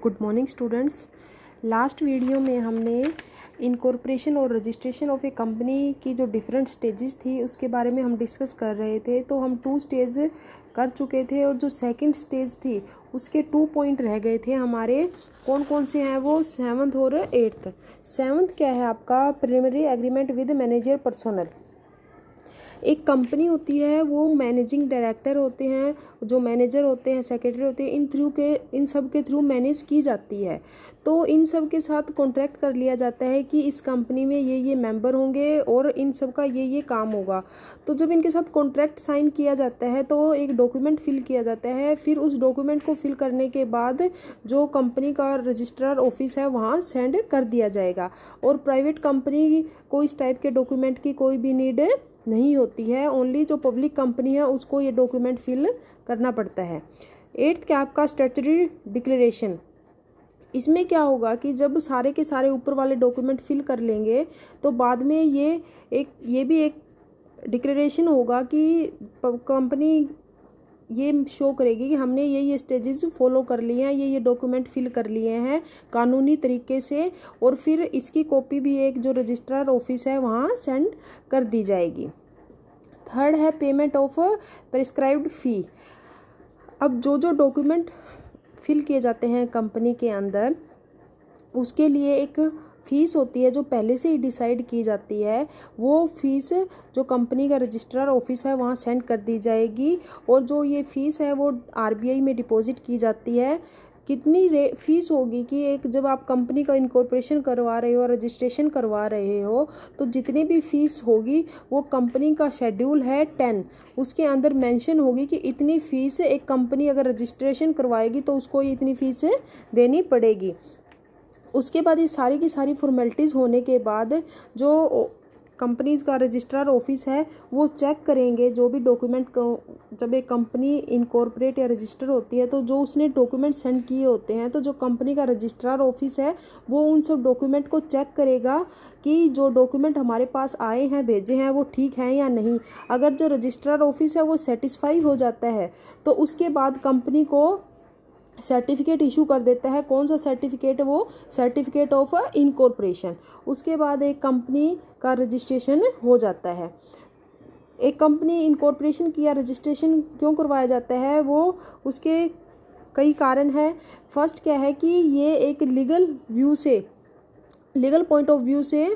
Good morning students. Last video में हमने incorporation और रजिस्ट्रेशन ऑफ ए कंपनी की जो डिफरेंट स्टेजेस थी उसके बारे में हम डिस्कस कर रहे थे। तो हम 2 स्टेज कर चुके थे और जो सेकंड स्टेज थी उसके 2 पॉइंट रह गए थे हमारे। कौन कौन से हैं वो? 7th और 8th। 7th क्या है आपका? Preliminary agreement with manager personnel. एक कंपनी होती है, वो मैनेजिंग डायरेक्टर होते हैं, जो मैनेजर होते हैं, सेक्रेटरी होते हैं, इन सब के थ्रू मैनेज की जाती है। तो इन सब के साथ कॉन्ट्रैक्ट कर लिया जाता है कि इस कंपनी में ये मेंबर होंगे और इन सब का ये काम होगा। तो जब इनके साथ कॉन्ट्रैक्ट साइन किया जाता है तो एक डॉक्यूमेंट फिल किया जाता है। फिर उस डॉक्यूमेंट को फिल करने के बाद जो कंपनी का रजिस्ट्रार ऑफिस है वहाँ सेंड कर दिया जाएगा। और प्राइवेट कंपनी को इस टाइप के डॉक्यूमेंट की कोई भी नीड नहीं होती है। ओनली जो पब्लिक कंपनी है उसको ये डॉक्यूमेंट फिल करना पड़ता है। 8th क्या आपका? Statutory declaration. इसमें क्या होगा कि जब सारे के सारे ऊपर वाले डॉक्यूमेंट फिल कर लेंगे तो बाद में ये भी एक डिक्लेरेशन होगा कि कंपनी ये शो करेगी कि हमने ये स्टेजेस फॉलो कर लिए हैं, ये डॉक्यूमेंट फिल कर लिए हैं कानूनी तरीके से। और फिर इसकी कॉपी भी एक जो रजिस्ट्रार ऑफिस है वहाँ सेंड कर दी जाएगी। 3rd है पेमेंट ऑफ प्रिस्क्राइब्ड फ़ी। अब जो डॉक्यूमेंट फिल किए जाते हैं कंपनी के अंदर उसके लिए एक फ़ीस होती है जो पहले से ही डिसाइड की जाती है। वो फ़ीस जो कंपनी का रजिस्ट्रार ऑफिस है वहाँ सेंड कर दी जाएगी। और जो ये फ़ीस है वो आरबीआई में डिपॉजिट की जाती है। कितनी फ़ीस होगी कि एक जब आप कंपनी का इनकॉर्पोरेशन करवा रहे हो, रजिस्ट्रेशन करवा रहे हो, तो जितनी भी फ़ीस होगी वो कंपनी का शेड्यूल है 10 उसके अंदर मेंशन होगी कि इतनी फ़ीस एक कंपनी अगर रजिस्ट्रेशन करवाएगी तो उसको इतनी फ़ीस देनी पड़ेगी। उसके बाद ये सारी की सारी फॉर्मेलिटीज़ होने के बाद जो कंपनीज़ का रजिस्ट्रार ऑफिस है वो चेक करेंगे जो भी डॉक्यूमेंट को। जब एक कंपनी इनकॉर्पोरेट या रजिस्टर होती है तो जो उसने डॉक्यूमेंट सेंड किए होते हैं, तो जो कंपनी का रजिस्ट्रार ऑफिस है वो उन सब डॉक्यूमेंट को चेक करेगा कि जो डॉक्यूमेंट हमारे पास आए हैं, भेजे हैं, वो ठीक हैं या नहीं। अगर जो रजिस्ट्रार ऑफिस है वो सेटिस्फाई हो जाता है तो उसके बाद कंपनी को सर्टिफिकेट इशू कर देता है। कौन सा सर्टिफिकेट? वो सर्टिफिकेट ऑफ इनकॉर्पोरेशन। उसके बाद एक कंपनी का रजिस्ट्रेशन हो जाता है। एक कंपनी इनकॉर्पोरेशन की या रजिस्ट्रेशन क्यों करवाया जाता है, वो उसके कई कारण हैं। फर्स्ट क्या है कि ये एक लीगल पॉइंट ऑफ व्यू से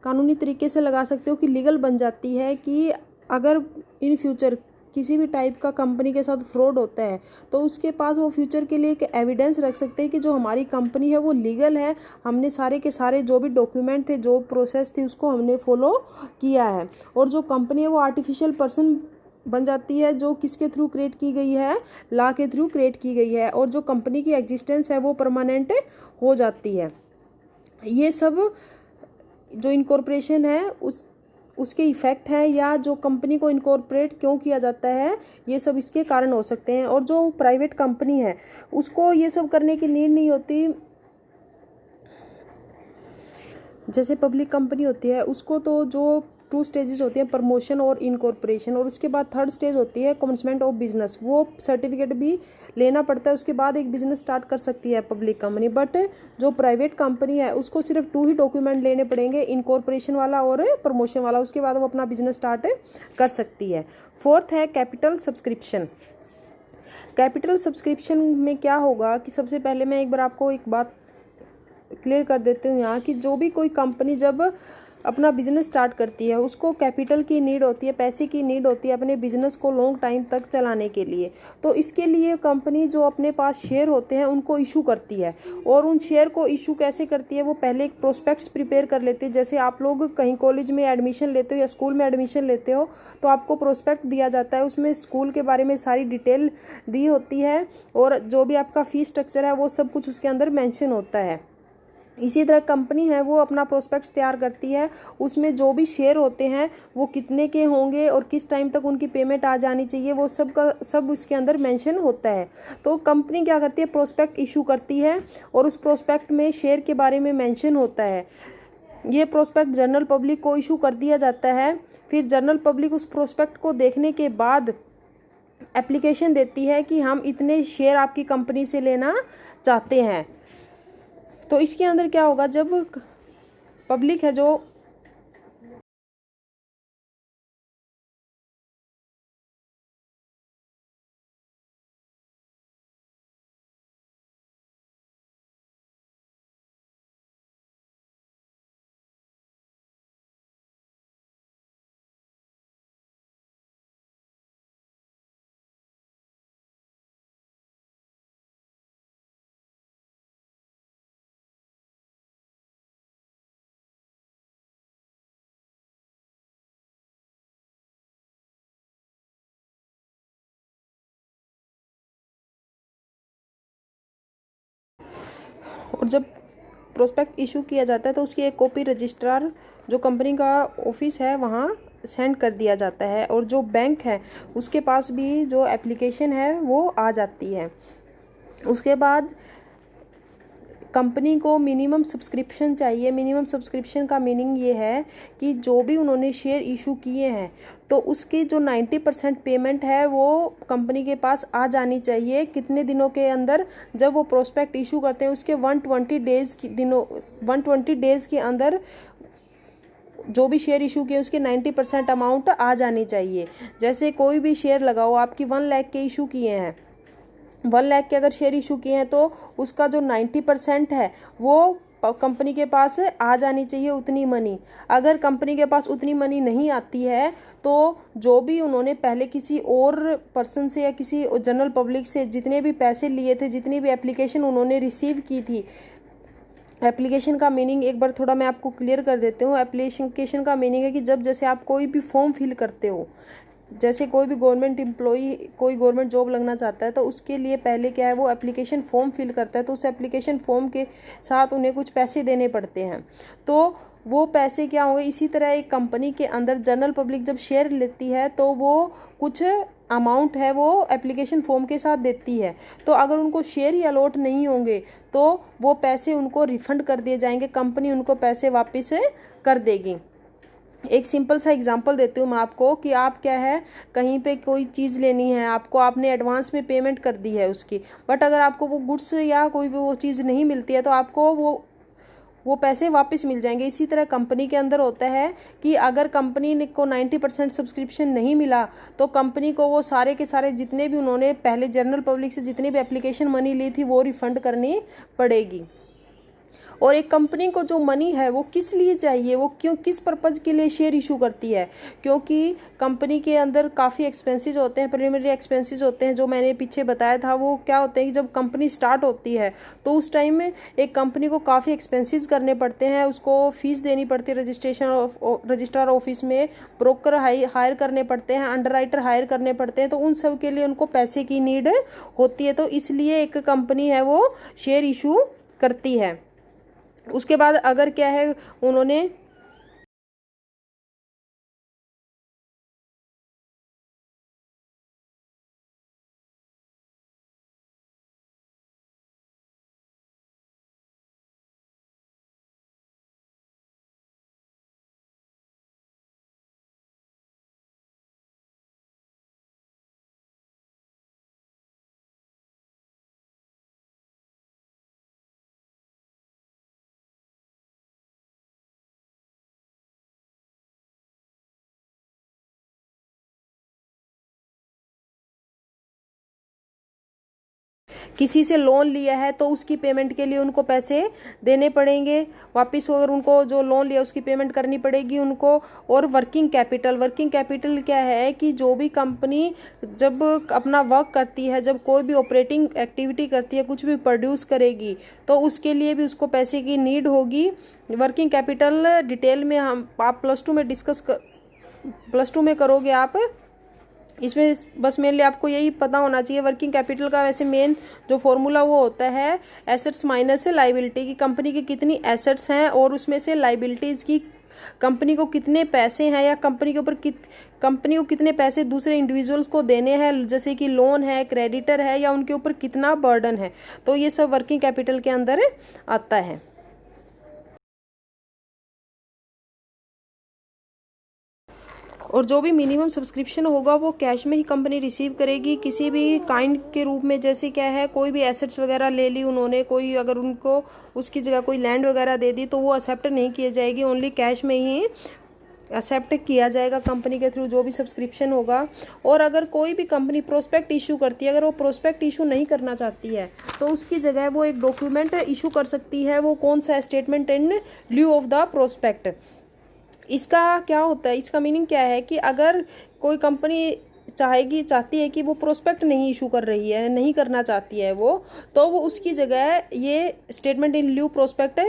कानूनी तरीके से लगा सकते हो कि लीगल बन जाती है कि अगर इन फ्यूचर किसी भी टाइप का कंपनी के साथ फ्रॉड होता है तो उसके पास वो फ्यूचर के लिए एक एविडेंस रख सकते हैं कि जो हमारी कंपनी है वो लीगल है, हमने सारे के सारे जो भी डॉक्यूमेंट थे, जो प्रोसेस थी, उसको हमने फॉलो किया है। और जो कंपनी है वो आर्टिफिशियल पर्सन बन जाती है जो किसके थ्रू क्रिएट की गई है? लॉ के थ्रू क्रिएट की गई है। और जो कंपनी की एग्जिस्टेंस है वो परमानेंट हो जाती है। ये सब जो इनकॉर्पोरेशन है उसके इफ़ेक्ट है, या जो कंपनी को इनकॉर्पोरेट क्यों किया जाता है, ये सब इसके कारण हो सकते हैं। और जो प्राइवेट कंपनी है उसको ये सब करने की नीड नहीं होती। जैसे पब्लिक कंपनी होती है उसको तो जो 2 स्टेजेस होती हैं, प्रमोशन और इनकॉर्पोरेशन, और उसके बाद 3rd स्टेज होती है कमेंसमेंट ऑफ बिजनेस। वो सर्टिफिकेट भी लेना पड़ता है, उसके बाद एक बिजनेस स्टार्ट कर सकती है पब्लिक कंपनी। बट जो प्राइवेट कंपनी है उसको सिर्फ 2 ही डॉक्यूमेंट लेने पड़ेंगे, इनकॉर्पोरेशन वाला और प्रमोशन वाला। उसके बाद वो अपना बिजनेस स्टार्ट कर सकती है। 4th है कैपिटल सब्सक्रिप्शन। कैपिटल सब्सक्रिप्शन में क्या होगा कि सबसे पहले मैं एक बार आपको एक बात क्लियर कर देती हूँ यहाँ कि जो भी कोई कंपनी जब अपना बिजनेस स्टार्ट करती है उसको कैपिटल की नीड होती है, पैसे की नीड होती है अपने बिजनेस को लॉन्ग टाइम तक चलाने के लिए। तो इसके लिए कंपनी जो अपने पास शेयर होते हैं उनको इशू करती है। और उन शेयर को इशू कैसे करती है? वो पहले एक प्रोस्पेक्ट्स प्रिपेयर कर लेती है। जैसे आप लोग कहीं कॉलेज में एडमिशन लेते हो या स्कूल में एडमिशन लेते हो तो आपको प्रोस्पेक्ट दिया जाता है, उसमें स्कूल के बारे में सारी डिटेल दी होती है और जो भी आपका फीस स्ट्रक्चर है वो सब कुछ उसके अंदर मेंशन होता है। इसी तरह कंपनी है वो अपना प्रोस्पेक्ट्स तैयार करती है, उसमें जो भी शेयर होते हैं वो कितने के होंगे और किस टाइम तक उनकी पेमेंट आ जानी चाहिए, वो सब का सब उसके अंदर मेंशन होता है। तो कंपनी क्या करती है? प्रोस्पेक्ट इशू करती है और उस प्रोस्पेक्ट में शेयर के बारे में मेंशन होता है। ये प्रोस्पेक्ट जनरल पब्लिक को इशू कर दिया जाता है। फिर जनरल पब्लिक उस प्रोस्पेक्ट को देखने के बाद एप्लीकेशन देती है कि हम इतने शेयर आपकी कंपनी से लेना चाहते हैं। तो इसके अंदर क्या होगा, जब पब्लिक है जो और जब प्रोस्पेक्ट इशू किया जाता है तो उसकी एक कॉपी रजिस्ट्रार जो कंपनी का ऑफिस है वहाँ सेंड कर दिया जाता है, और जो बैंक है उसके पास भी जो एप्लीकेशन है वो आ जाती है। उसके बाद कंपनी को मिनिमम सब्सक्रिप्शन चाहिए। मिनिमम सब्सक्रिप्शन का मीनिंग ये है कि जो भी उन्होंने शेयर इशू किए हैं तो उसकी जो 90% पेमेंट है वो कंपनी के पास आ जानी चाहिए। कितने दिनों के अंदर, जब वो प्रोस्पेक्ट इशू करते हैं उसके 120 डेज़ के अंदर जो भी शेयर इशू किए उसके 90% अमाउंट आ जानी चाहिए। जैसे कोई भी शेयर लगाओ, आपकी 1 लाख के इशू किए हैं, 1 लाख के अगर शेयर इशू किए हैं तो उसका जो 90% है वो कंपनी के पास आ जानी चाहिए उतनी मनी। अगर कंपनी के पास उतनी मनी नहीं आती है तो जो भी उन्होंने पहले किसी और पर्सन से या किसी जनरल पब्लिक से जितने भी पैसे लिए थे, जितनी भी एप्लीकेशन उन्होंने रिसीव की थी, एप्लीकेशन का मीनिंग एक बार थोड़ा मैं आपको क्लियर कर देती हूँ। एप्लीकेशन का मीनिंग है कि जब जैसे आप कोई भी फॉर्म फिल करते हो, जैसे कोई भी गवर्नमेंट एम्प्लॉई कोई गवर्नमेंट जॉब लगना चाहता है तो उसके लिए पहले क्या है, वो एप्लीकेशन फॉर्म फिल करता है, तो उस एप्लीकेशन फॉर्म के साथ उन्हें कुछ पैसे देने पड़ते हैं। तो वो पैसे क्या होंगे, इसी तरह एक कंपनी के अंदर जनरल पब्लिक जब शेयर लेती है तो वो कुछ अमाउंट है वो एप्लीकेशन फॉर्म के साथ देती है। तो अगर उनको शेयर ही अलॉट नहीं होंगे तो वो पैसे उनको रिफंड कर दिए जाएंगे, कंपनी उनको पैसे वापस कर देगी। एक सिंपल सा एग्जांपल देती हूँ मैं आपको कि आप क्या है, कहीं पे कोई चीज़ लेनी है आपको, आपने एडवांस में पेमेंट कर दी है उसकी, बट अगर आपको वो गुड्स या कोई भी वो चीज़ नहीं मिलती है तो आपको वो पैसे वापस मिल जाएंगे। इसी तरह कंपनी के अंदर होता है कि अगर कंपनी को 90% सब्सक्रिप्शन नहीं मिला तो कंपनी को वो सारे के सारे जितने भी उन्होंने पहले जनरल पब्लिक से जितनी भी एप्लीकेशन मनी ली थी वो रिफंड करनी पड़ेगी। और एक कंपनी को जो मनी है वो किस लिए चाहिए, वो क्यों किस पर्पज़ के लिए शेयर इशू करती है, क्योंकि कंपनी के अंदर काफ़ी एक्सपेंसेस होते हैं, प्रिलिमिनरी एक्सपेंसेस होते हैं जो मैंने पीछे बताया था। वो क्या होते हैं कि जब कंपनी स्टार्ट होती है तो उस टाइम में एक कंपनी को काफ़ी एक्सपेंसेस करने पड़ते हैं, उसको फीस देनी पड़ती है रजिस्ट्रार ऑफिस में, ब्रोकर हायर करने पड़ते हैं, अंडरराइटर हायर करने पड़ते हैं, तो उन सब के लिए उनको पैसे की नीड होती है। तो इसलिए एक कंपनी है वो शेयर इशू करती है। उसके बाद अगर क्या है उन्होंने किसी से लोन लिया है तो उसकी पेमेंट के लिए उनको पैसे देने पड़ेंगे वापस, अगर उनको जो लोन लिया उसकी पेमेंट करनी पड़ेगी उनको। और वर्किंग कैपिटल क्या है कि जो भी कंपनी जब अपना वर्क करती है, जब कोई भी ऑपरेटिंग एक्टिविटी करती है, कुछ भी प्रोड्यूस करेगी तो उसके लिए भी उसको पैसे की नीड होगी। वर्किंग कैपिटल डिटेल में हम आप प्लस टू में करोगे आप, इसमें बस मेनली आपको यही पता होना चाहिए। वर्किंग कैपिटल का वैसे मेन जो फॉर्मूला वो होता है एसेट्स माइनस लाइबिलिटी, की कंपनी की कितनी एसेट्स हैं और उसमें से लाइबिलिटीज़ की कंपनी को कितने पैसे हैं, या कंपनी के ऊपर कंपनी को कितने पैसे दूसरे इंडिविजुअल्स को देने हैं, जैसे कि लोन है, क्रेडिटर है, या उनके ऊपर कितना बर्डन है। तो ये सब वर्किंग कैपिटल के अंदर आता है। और जो भी मिनिमम सब्सक्रिप्शन होगा वो कैश में ही कंपनी रिसीव करेगी, किसी भी काइंड के रूप में। जैसे क्या है, कोई भी एसेट्स वगैरह ले ली उन्होंने, कोई अगर उनको उसकी जगह कोई लैंड वगैरह दे दी तो वो एक्सेप्ट नहीं किए जाएगी, ओनली कैश में ही एक्सेप्ट किया जाएगा कंपनी के थ्रू जो भी सब्सक्रिप्शन होगा। और अगर कोई भी कंपनी प्रोस्पेक्ट इशू करती है, अगर वो प्रोस्पेक्ट इशू नहीं करना चाहती है तो उसकी जगह वो एक डॉक्यूमेंट इशू कर सकती है। वो कौन सा है? Statement in lieu of the prospect. इसका क्या होता है, इसका मीनिंग क्या है कि अगर कोई कंपनी चाहती है कि वो प्रोस्पेक्ट नहीं इशू कर रही है, नहीं करना चाहती है वो, तो वो उसकी जगह ये स्टेटमेंट इन ल्यू प्रोस्पेक्ट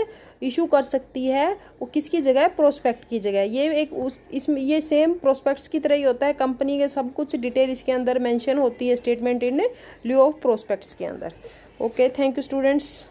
इशू कर सकती है। वो किसकी जगह? प्रोस्पेक्ट की जगह। ये एक इसमें ये सेम प्रोस्पेक्ट्स की तरह ही होता है, कंपनी के सब कुछ डिटेल इसके अंदर मेंशन होती है statement in lieu of prospects के अंदर। Okay, thank you students.